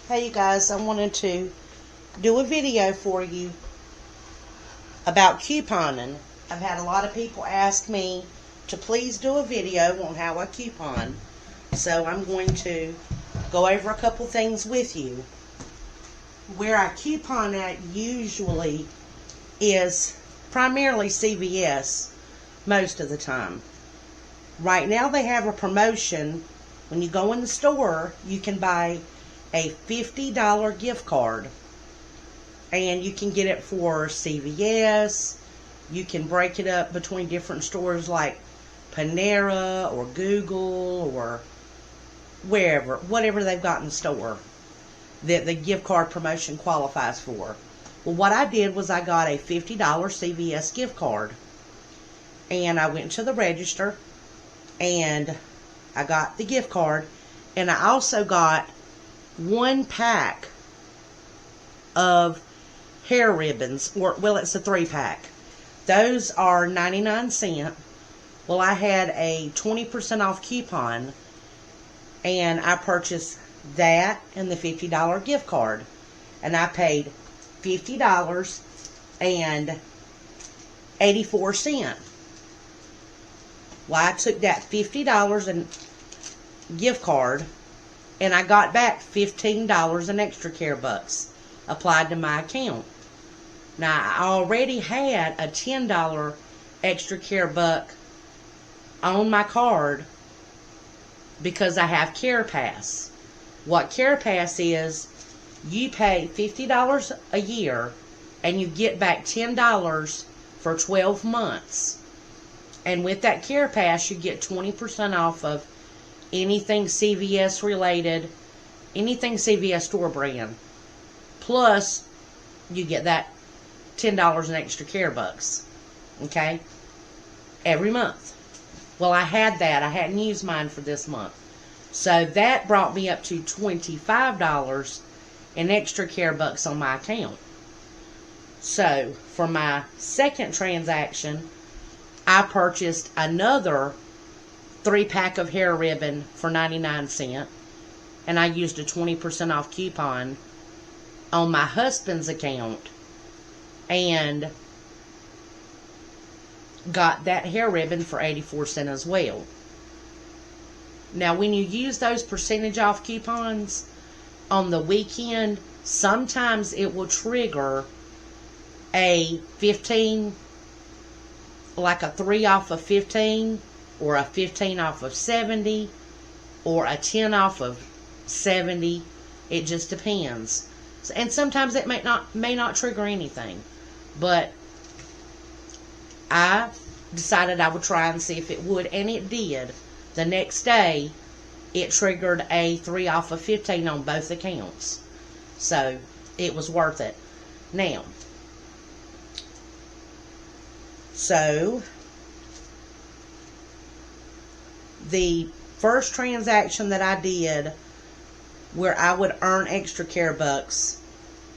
Hey you guys, I wanted to do a video for you about couponing. I've had a lot of people ask me to please do a video on how I coupon. So I'm going to go over a couple things with you. Where I coupon at usually is primarily CVS most of the time. Right now they have a promotion. When you go in the store, you can buy a $50 gift card, and you can get it for CVS. You can break it up between different stores like Panera or Google or whatever they've got in the store that the gift card promotion qualifies for. Well, what I did was I got a $50 CVS gift card, and I went to the register and I got the gift card, and I also got 1 pack of hair ribbons, it's a 3-pack. Those are 99 cents. Well, I had a 20% off coupon, and I purchased that and the $50 gift card, and I paid $50 and 84 cents. Well, I took that $50 and gift card, and I got back $15 in extra care bucks applied to my account. Now, I already had a $10 extra care buck on my card because I have Care Pass. What Care Pass is, you pay $50 a year and you get back $10 for 12 months. And with that Care Pass, you get 20% off of anything CVS related, anything CVS store brand. Plus, you get that $10 in extra care bucks. Okay? Every month. Well, I had that. I hadn't used mine for this month. So that brought me up to $25 in extra care bucks on my account. So, for my second transaction, I purchased another 3-pack of hair ribbon for 99 cents, and I used a 20% off coupon on my husband's account and got that hair ribbon for 84 cents as well. Now, when you use those percentage off coupons on the weekend, sometimes it will trigger a 15, like a 3 off of 15, or a 15 off of 70, or a 10 off of 70. It just depends. And sometimes it may not trigger anything. But I decided I would try and see if it would, and it did. The next day, it triggered a 3 off of 15 on both accounts. So, it was worth it. Now, so the first transaction that I did where I would earn extra care bucks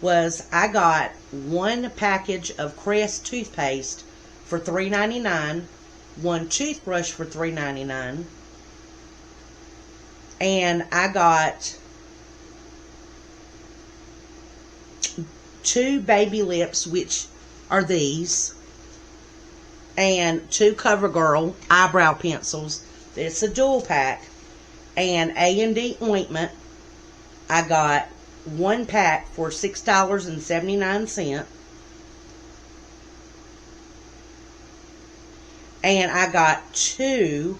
was I got 1 package of Crest toothpaste for $3.99, 1 toothbrush for $3.99, and I got 2 baby lips, which are these, and 2 CoverGirl eyebrow pencils. It's a dual pack. And A&D ointment, I got 1 pack for $6.79. And I got 2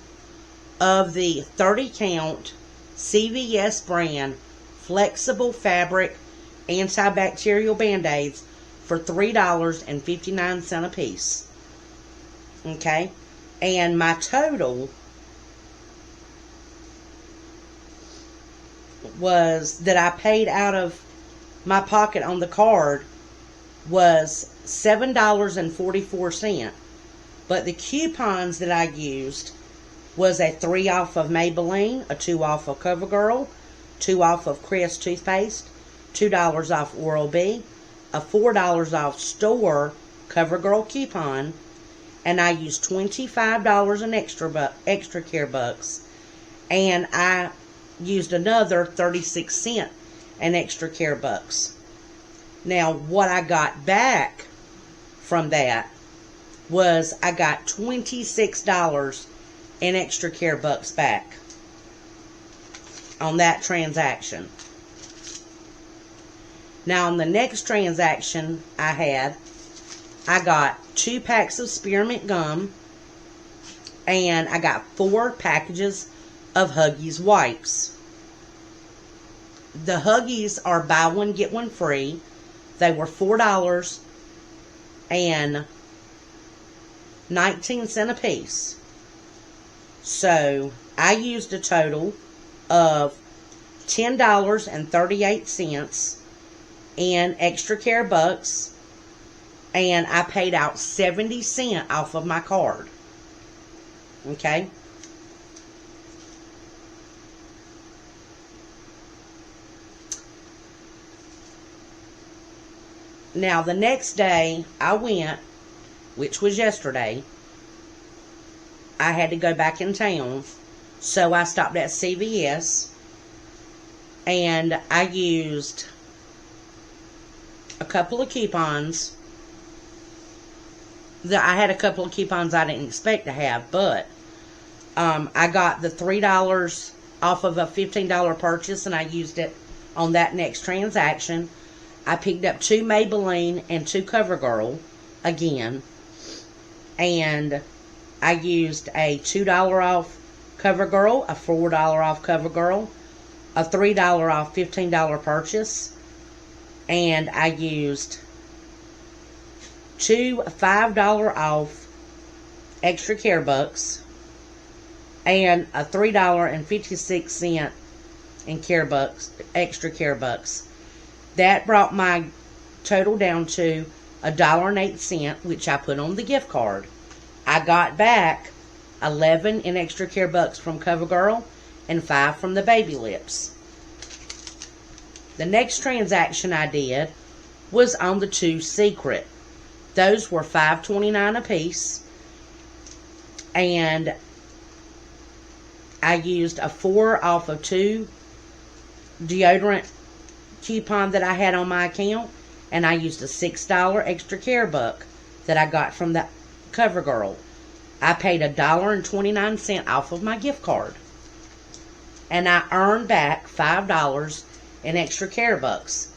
of the 30-count CVS brand flexible fabric antibacterial Band-Aids for $3.59 a piece. Okay? And my total was, that I paid out of my pocket on the card, was $7.44. But the coupons that I used was a 3 off of Maybelline, a 2 off of CoverGirl, 2 off of Crest toothpaste, $2 off Oral-B, a $4 off store CoverGirl coupon, and I used $25 in extra care bucks, and I used another 36 cent and extra care bucks. Now, what I got back from that was I got $26 in extra care bucks back on that transaction. Now, on the next transaction I got 2 packs of spearmint gum, and I got 4 packages of Huggies wipes. The Huggies are buy one, get one free. They were $4.19 a piece. So, I used a total of $10.38 in extra care bucks, and I paid out 70 cents off of my card. Okay? Now, the next day I went, which was yesterday, I had to go back in town, so I stopped at CVS, and I used a couple of coupons. I had a couple of coupons I didn't expect to have, but I got the $3 off of a $15 purchase, and I used it on that next transaction. I picked up 2 Maybelline and 2 CoverGirl again, and I used a $2 off CoverGirl, a $4 off CoverGirl, a $3 off $15 purchase, and I used 2 $5 off extra care bucks, and a $3.56 in care bucks, extra care bucks. That brought my total down to $1.08, which I put on the gift card. I got back 11 in extra care bucks from CoverGirl and 5 from the Baby Lips. The next transaction I did was on the 2 Secret. Those were $5.29 a piece, and I used a 4 off of 2 deodorant coupon that I had on my account, and I used a $6 extra care buck that I got from the CoverGirl. I paid $1.29 off of my gift card, and I earned back $5 in extra care bucks,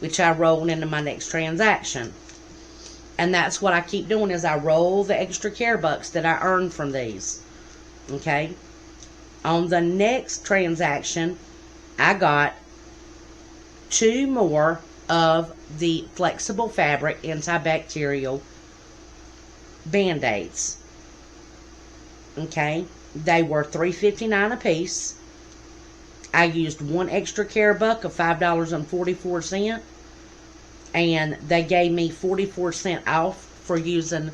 which I rolled into my next transaction. And that's what I keep doing, is I roll the extra care bucks that I earned from these. Okay? On the next transaction, I got 2 more of the flexible fabric antibacterial Band-Aids. Okay? They were $3.59 a piece. I used 1 extra care buck of $5.44, and they gave me 44% off for using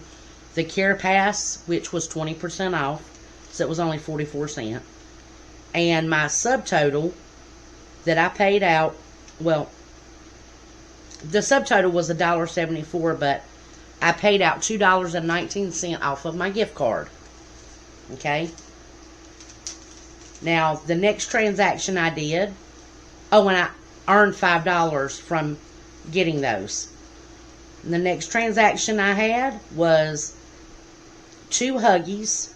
the Care Pass, which was 20% off, so it was only 44 cents. And my subtotal that I paid out, well, the subtotal was $1.74, but I paid out $2.19 off of my gift card. Okay? Now, the next transaction I did, oh, and I earned $5 from getting those. And the next transaction I had was 2 Huggies.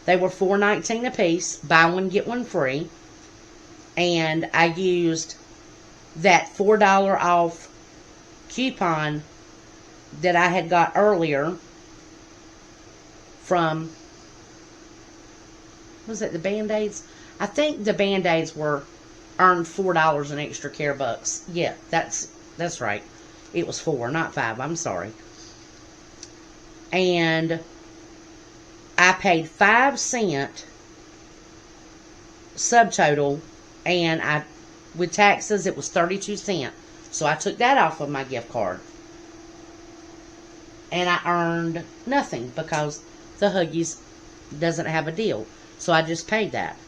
They were $4.19 a piece. Buy one, get one free. And I used that $4 off coupon that I had got earlier from, was it the Band-Aids? I think the Band-Aids were earned $4 in extra care bucks. Yeah, that's right. It was 4, not 5. I'm sorry. And I paid 5 cents subtotal, and with taxes it was 32 cents. So I took that off of my gift card. And I earned nothing because the Huggies doesn't have a deal. So I just paid that.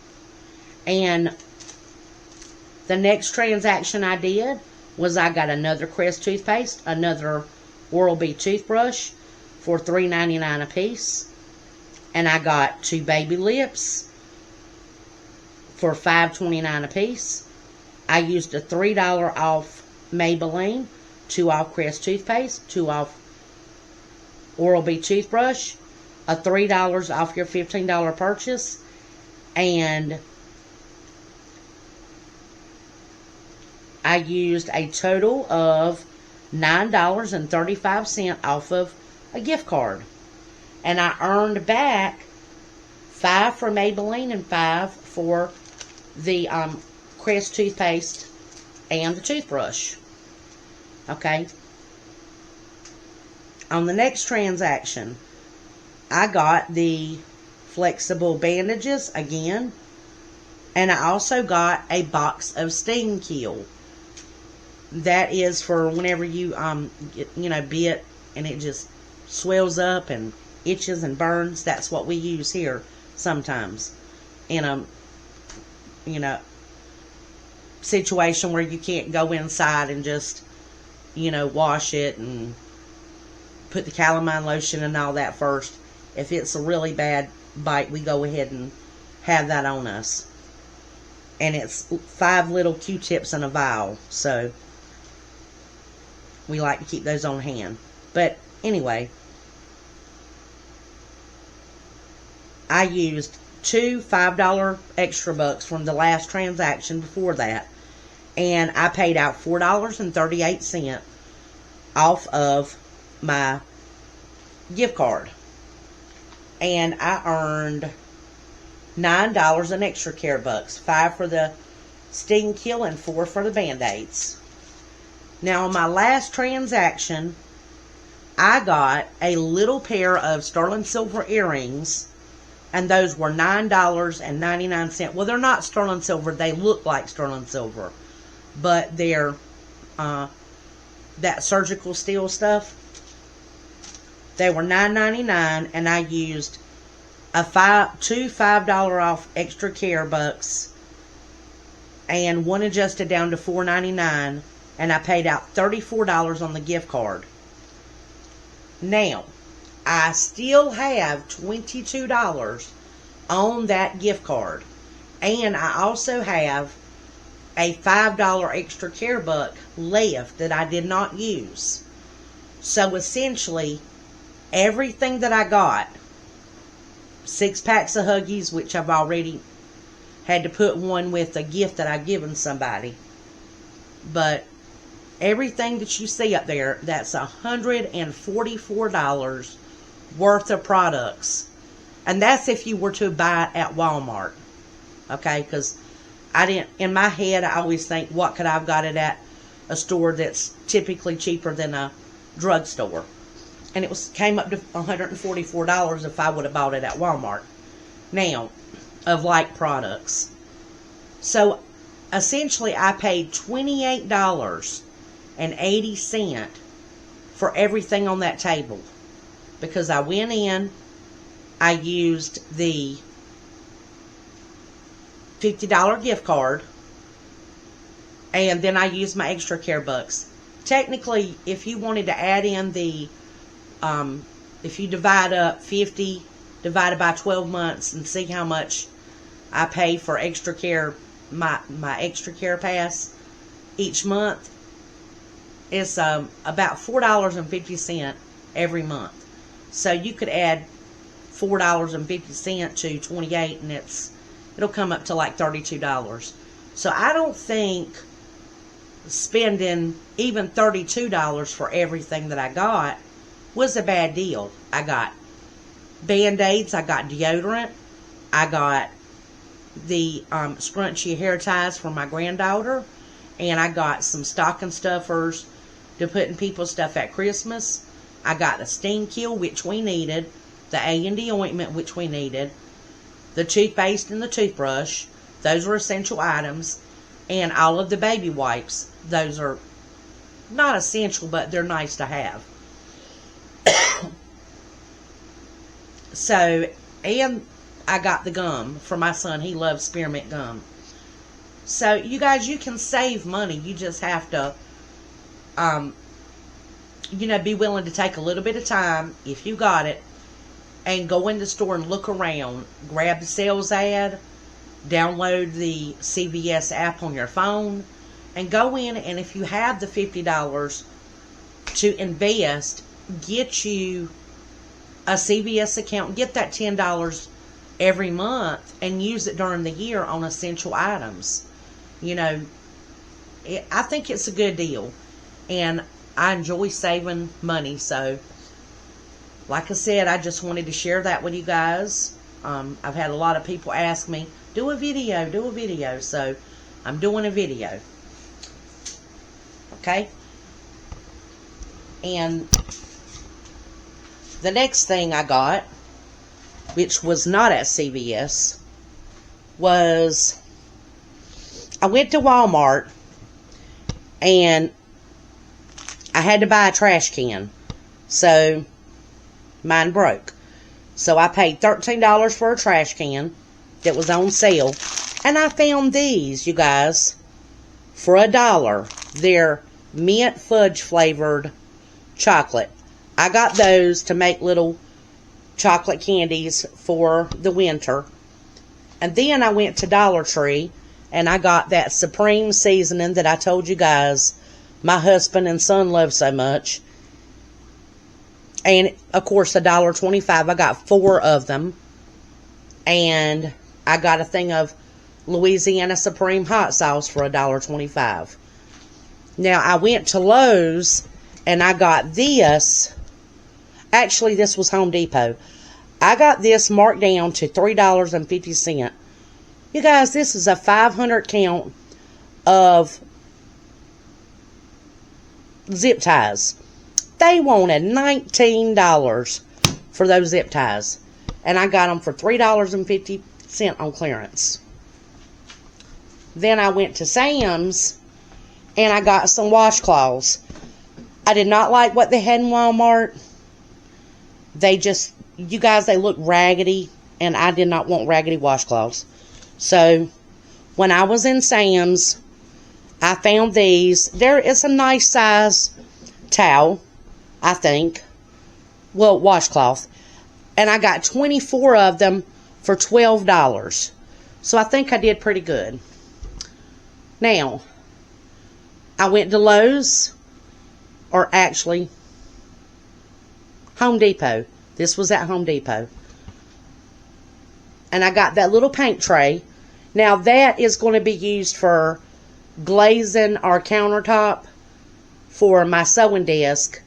And the next transaction I did was I got another Crest toothpaste, another Oral-B toothbrush for $3.99 a piece. And I got 2 Baby Lips for $5.29 a piece. I used a $3 off Maybelline, 2 off Crest toothpaste, 2 off Oral-B toothbrush, a $3 off your $15 purchase, and I used a total of $9.35 off of a gift card. And I earned back 5 for Maybelline and 5 for the Crest toothpaste and the toothbrush. Okay. On the next transaction, I got the flexible bandages again, and I also got a box of Sting Kill. That is for whenever you get, bit and it just swells up and itches and burns. That's what we use here sometimes in a situation where you can't go inside and just wash it and put the calamine lotion and all that first. If it's a really bad bite, we go ahead and have that on us. And it's 5 little Q-tips in a vial, so we like to keep those on hand. But anyway, I used 2 $5 extra bucks from the last transaction before that, and I paid out $4.38 off of my gift card, and I earned $9 in extra care bucks, 5 for the Sting Kill and 4 for the Band-Aids. Now, on my last transaction, I got a little pair of sterling silver earrings, and those were $9.99. Well, they're not sterling silver. They look like sterling silver, but they're that surgical steel stuff. They were $9.99, and I used two $5 off extra care bucks, and one adjusted down to $4.99, and I paid out $34 on the gift card. Now, I still have $22 on that gift card, and I also have a $5 extra care buck left that I did not use. So essentially, everything that I got, 6 packs of Huggies, which I've already had to put one with a gift that I've given somebody, but everything that you see up there, that's $144 worth of products. And that's if you were to buy it at Walmart. Okay, because in my head, I always think, what could I have got it at a store that's typically cheaper than a drugstore? And it came up to $144 if I would have bought it at Walmart. Now, of like products. So, essentially, I paid $28.80 for everything on that table. Because I went in, I used the $50 gift card, and then I used my extra care bucks. Technically, if you wanted to add in the, if you divide up 50 divided by 12 months and see how much I pay for extra care, my extra care pass each month, it's about $4.50 every month. So you could add $4.50 to 28, and it'll come up to like $32. So I don't think spending even $32 for everything that I got was a bad deal. I got Band-Aids, I got deodorant, I got the scrunchy hair ties for my granddaughter, and I got some stocking stuffers to put in people's stuff at Christmas. I got the Sting Kill, which we needed, the A&D ointment, which we needed, the toothpaste and the toothbrush. Those were essential items. And all of the baby wipes. Those are not essential, but they're nice to have. So, and I got the gum for my son. He loves spearmint gum. So, you guys, you can save money. You just have to, be willing to take a little bit of time, if you got it, and go in the store and look around. Grab the sales ad, download the CVS app on your phone, and go in, and if you have the $50 to invest, get you a CVS account, get that $10 every month and use it during the year on essential items. You know, I think it's a good deal, and I enjoy saving money. So like I said, I just wanted to share that with you guys. I've had a lot of people ask me, do a video, so I'm doing a video. Okay? And the next thing I got, which was not at CVS, was I went to Walmart and I had to buy a trash can. So mine broke. So I paid $13 for a trash can that was on sale. And I found these, you guys, for $1. They're mint fudge flavored chocolate. I got those to make little chocolate candies for the winter. And then I went to Dollar Tree and I got that Supreme seasoning that I told you guys my husband and son love so much. And of course, $1.25. I got 4 of them. And I got a thing of Louisiana Supreme hot sauce for $1.25. Now I went to Lowe's and I got this. Actually, this was Home Depot. I got this marked down to $3.50. You guys, this is a 500 count of zip ties. They wanted $19 for those zip ties. And I got them for $3.50 on clearance. Then I went to Sam's and I got some washcloths. I did not like what they had in Walmart. They just, you guys, they look raggedy, and I did not want raggedy washcloths. So when I was in Sam's, I found these. There is a nice size towel, I think. Well, washcloth. And I got 24 of them for $12. So I think I did pretty good. Now, I went to Lowe's, or actually, Home Depot. This was at Home Depot. And I got that little paint tray. Now, that is going to be used for glazing our countertop for my sewing desk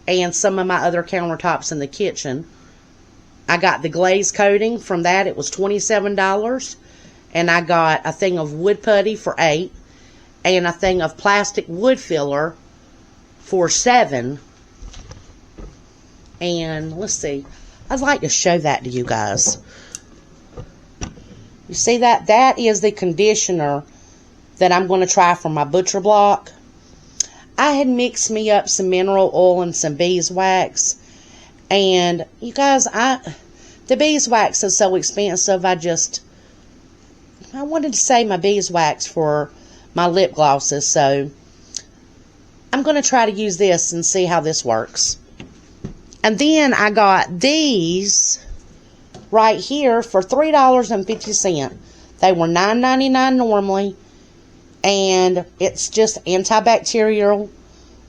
and some of my other countertops in the kitchen. I got the glaze coating from that. It was $27. And I got a thing of wood putty for $8. And a thing of plastic wood filler for $7. And let's see. I'd like to show that to you guys. You see that? That is the conditioner that I'm going to try for my butcher block. I had mixed me up some mineral oil and some beeswax. And you guys, the beeswax is so expensive. I wanted to save my beeswax for my lip glosses. So I'm going to try to use this and see how this works. And then I got these right here for $3.50. They were $9.99 normally. And it's just antibacterial,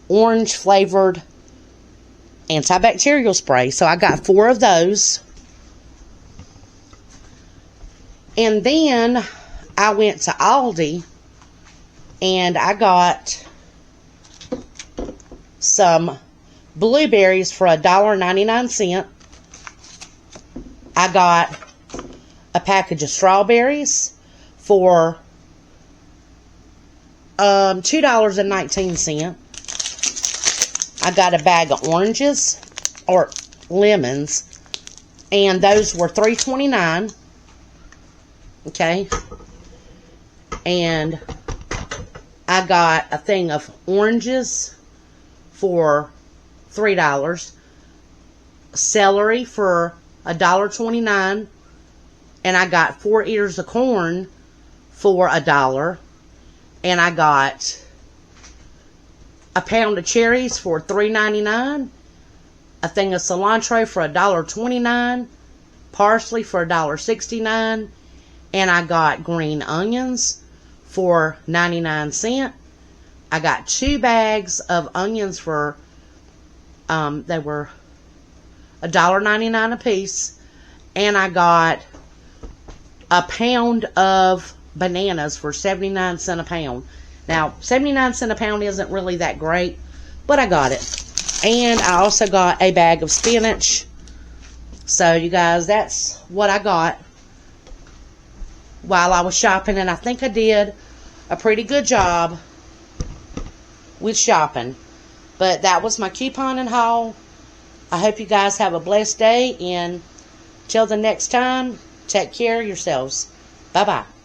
orange flavored antibacterial spray. So I got 4 of those. And then I went to Aldi and I got some blueberries for $1.99. I got a package of strawberries for $2.19. I got a bag of oranges or lemons, and those were $3.29. Okay, and I got a thing of oranges for $3, celery for $1.29, and I got 4 ears of corn for $1, and I got a pound of cherries for $3.99, a thing of cilantro for $1.29, parsley for $1.69, and I got green onions for 99 cents, I got 2 bags of onions for, they were $1.99 a piece. And I got a pound of bananas for 79 cents a pound. Now, 79 cents a pound isn't really that great, but I got it. And I also got a bag of spinach. So, you guys, that's what I got while I was shopping. And I think I did a pretty good job with shopping. But that was my couponing haul. I hope you guys have a blessed day. And till the next time, take care of yourselves. Bye-bye.